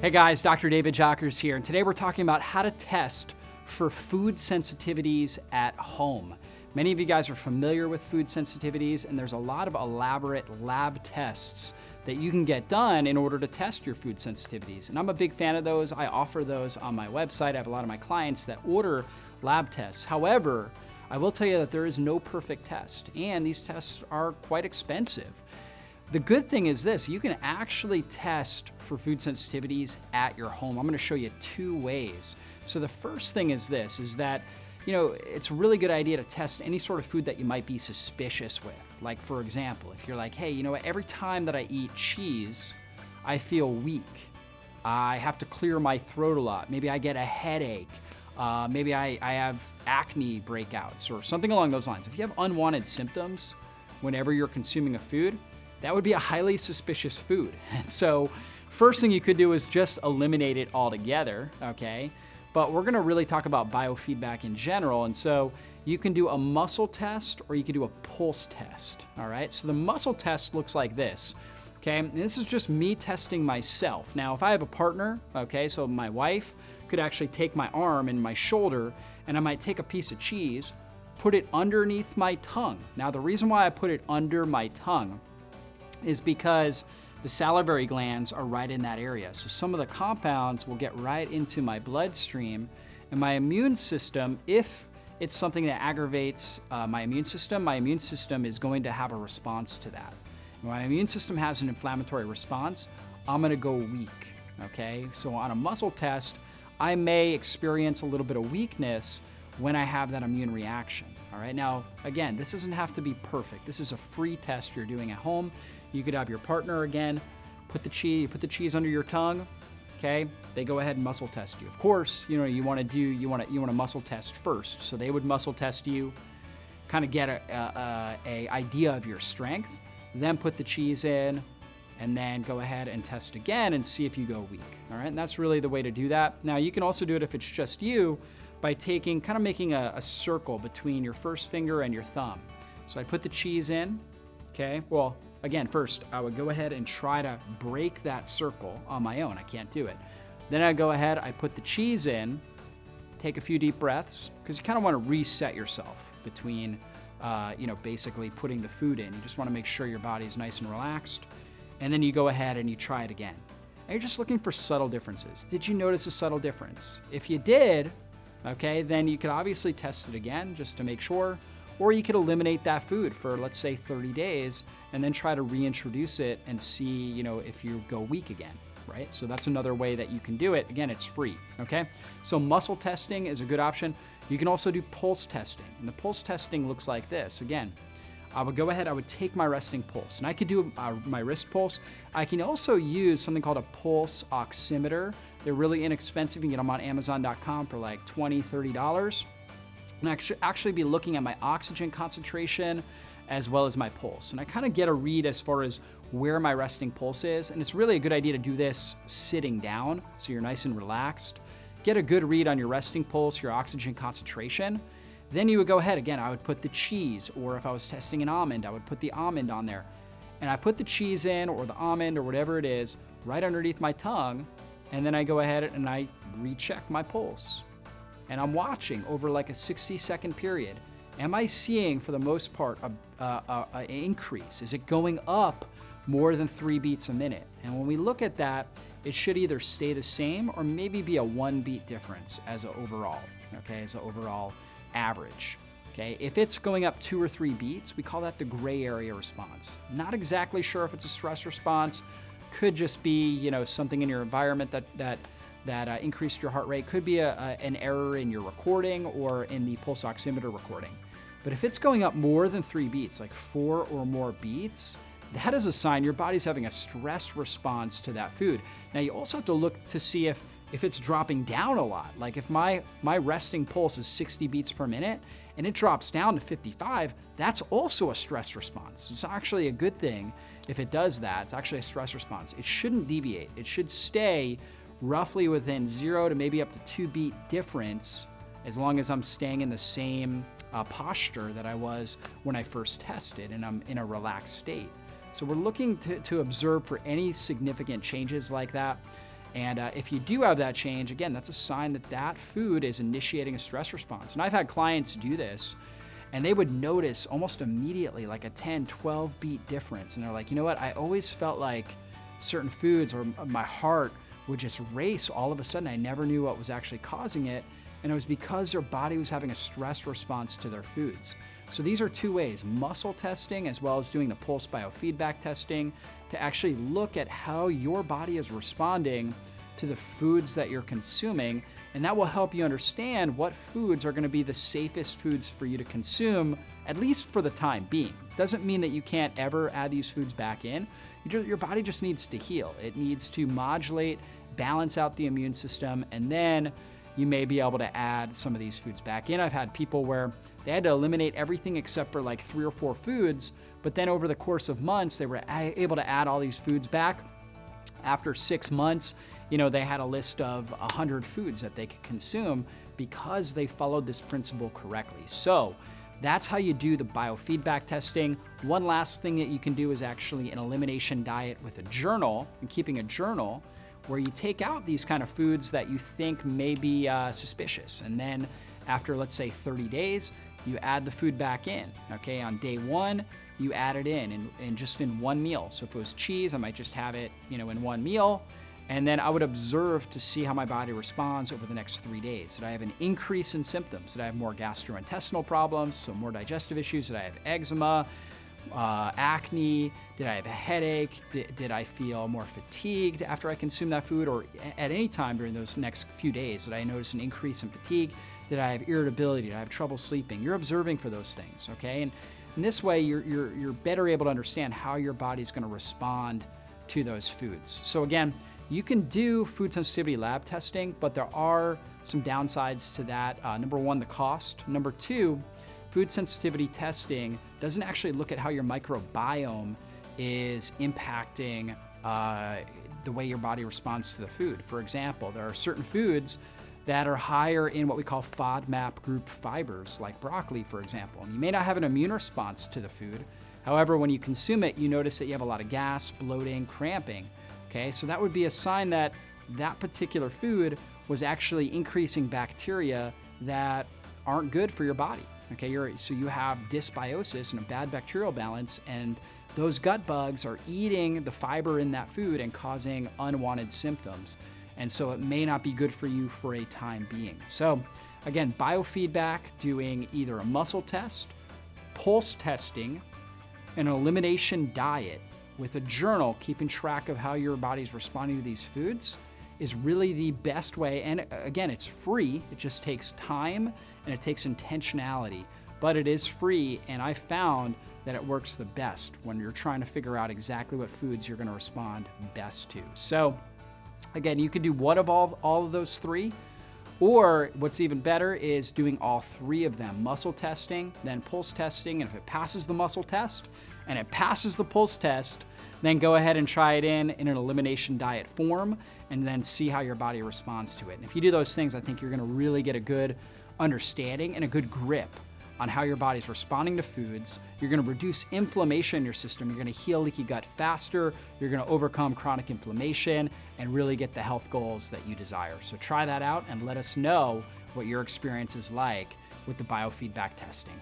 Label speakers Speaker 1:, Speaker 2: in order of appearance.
Speaker 1: Hey guys, Dr. David Jockers here, and today we're talking about how to test for food sensitivities at home. Many of you guys are familiar with food sensitivities, and there's a lot of elaborate lab tests that you can get done in order to test your food sensitivities. And I'm a big fan of those. I offer those on my website. I have a lot of my clients that order lab tests. However, I will tell you that there is no perfect test, and these tests are quite expensive. The good thing is this, you can actually test for food sensitivities at your home. I'm gonna show you two ways. So the first thing is this, is that, it's a really good idea to test any sort of food that you might be suspicious with. Like for example, if you're like, hey, you know what, every time that I eat cheese, I feel weak. I have to clear my throat a lot. Maybe I get a headache. Maybe I have acne breakouts or something along those lines. If you have unwanted symptoms whenever you're consuming a food, that would be a highly suspicious food. And so first thing you could do is just eliminate it altogether, okay? But we're gonna really talk about biofeedback in general. And so you can do a muscle test or you can do a pulse test, all right? So the muscle test looks like this, okay? And this is just me testing myself. Now, if I have a partner, okay, so my wife could actually take my arm and my shoulder, and I might take a piece of cheese, put it underneath my tongue. Now, the reason why I put it under my tongue is because the salivary glands are right in that area. So some of the compounds will get right into my bloodstream, and my immune system, if it's something that aggravates my immune system is going to have a response to that. When my immune system has an inflammatory response, I'm gonna go weak, okay? So on a muscle test, I may experience a little bit of weakness when I have that immune reaction, all right? Now, again, this doesn't have to be perfect. This is a free test you're doing at home. You could have your partner, again, put the cheese under your tongue, okay? They go ahead and muscle test you. Of course, you want to muscle test first. So they would muscle test you, kind of get a idea of your strength, then put the cheese in, and then go ahead and test again and see if you go weak, all right? And that's really the way to do that. Now, you can also do it if it's just you by making a circle between your first finger and your thumb. So I put the cheese in, okay? Well, again, first, I would go ahead and try to break that circle on my own. I can't do it. Then I go ahead, I put the cheese in, take a few deep breaths, because you kind of want to reset yourself between, basically putting the food in. You just want to make sure your body's nice and relaxed. And then you go ahead and you try it again. And you're just looking for subtle differences. Did you notice a subtle difference? If you did, okay, then you could obviously test it again just to make sure. Or you could eliminate that food for, let's say, 30 days and then try to reintroduce it and see, if you go weak again, right? So that's another way that you can do it. Again, it's free, okay? So muscle testing is a good option. You can also do pulse testing. And the pulse testing looks like this. Again, I would go ahead, I would take my resting pulse, and I could do my wrist pulse. I can also use something called a pulse oximeter. They're really inexpensive. You can get them on Amazon.com for like $20, $30. And I should actually be looking at my oxygen concentration as well as my pulse. And I kind of get a read as far as where my resting pulse is. And it's really a good idea to do this sitting down so you're nice and relaxed. Get a good read on your resting pulse, your oxygen concentration. Then you would go ahead, again, I would put the cheese, or if I was testing an almond, I would put the almond on there. And I put the cheese in, or the almond, or whatever it is, right underneath my tongue. And then I go ahead and I recheck my pulse. And I'm watching over like a 60-second period. Am I seeing, for the most part, an increase? Is it going up more than 3 beats a minute? And when we look at that, it should either stay the same or maybe be a 1 beat difference as an overall, okay, as an overall average. Okay, if it's going up 2 or 3 beats, we call that the gray area response. Not exactly sure if it's a stress response. Could just be, something in your environment that increased your heart rate. Could be an error in your recording or in the pulse oximeter recording. But if it's going up more than 3 beats, like 4 or more beats, that is a sign your body's having a stress response to that food. Now, you also have to look to see if it's dropping down a lot. Like if my resting pulse is 60 beats per minute and it drops down to 55, that's also a stress response. It's actually a good thing if it does that. It's actually a stress response. It shouldn't deviate. It should stay roughly within 0 to maybe up to 2 beat difference, as long as I'm staying in the same posture that I was when I first tested and I'm in a relaxed state. So we're looking to observe for any significant changes like that. And if you do have that change, again, that's a sign that that food is initiating a stress response. And I've had clients do this, and they would notice almost immediately like a 10, 12 beat difference. And they're like, you know what? I always felt like certain foods or my heart would just race all of a sudden. I never knew what was actually causing it. And it was because their body was having a stress response to their foods. So these are two ways, muscle testing as well as doing the pulse biofeedback testing to actually look at how your body is responding to the foods that you're consuming. And that will help you understand what foods are gonna be the safest foods for you to consume, at least for the time being. Doesn't mean that you can't ever add these foods back in. Your body just needs to heal. It needs to modulate, balance out the immune system, and then you may be able to add some of these foods back in. I've had people where they had to eliminate everything except for like 3 or 4 foods, but then over the course of months, they were able to add all these foods back. After 6 months, they had a list of 100 foods that they could consume because they followed this principle correctly. So that's how you do the biofeedback testing. One last thing that you can do is actually an elimination diet with a journal, and keeping a journal where you take out these kind of foods that you think may be suspicious. And then after, let's say 30 days, you add the food back in, okay? On day 1, you add it in and just in one meal. So if it was cheese, I might just have it, in one meal. And then I would observe to see how my body responds over the next 3 days. Did I have an increase in symptoms? Did I have more gastrointestinal problems, so more digestive issues? Did I have eczema, acne? Did I have a headache? Did I feel more fatigued after I consumed that food? Or at any time during those next few days, did I notice an increase in fatigue? Did I have irritability? Did I have trouble sleeping? You're observing for those things, okay? And in this way, you're better able to understand how your body's gonna respond to those foods. So again, you can do food sensitivity lab testing, but there are some downsides to that. Number 1, the cost. Number 2, food sensitivity testing doesn't actually look at how your microbiome is impacting the way your body responds to the food. For example, there are certain foods that are higher in what we call FODMAP group fibers, like broccoli, for example. And you may not have an immune response to the food. However, when you consume it, you notice that you have a lot of gas, bloating, cramping. Okay, so that would be a sign that that particular food was actually increasing bacteria that aren't good for your body. Okay, so you have dysbiosis and a bad bacterial balance, and those gut bugs are eating the fiber in that food and causing unwanted symptoms. And so it may not be good for you for a time being. So again, biofeedback, doing either a muscle test, pulse testing, an elimination diet, with a journal, keeping track of how your body's responding to these foods is really the best way. And again, it's free. It just takes time and it takes intentionality, but it is free. And I found that it works the best when you're trying to figure out exactly what foods you're gonna respond best to. So again, you could do one of all of those 3, or what's even better is doing all 3 of them, muscle testing, then pulse testing. And if it passes the muscle test and it passes the pulse test, then go ahead and try it in an elimination diet form and then see how your body responds to it. And if you do those things, I think you're gonna really get a good understanding and a good grip on how your body's responding to foods. You're gonna reduce inflammation in your system. You're gonna heal leaky gut faster. You're gonna overcome chronic inflammation and really get the health goals that you desire. So try that out and let us know what your experience is like with the biofeedback testing.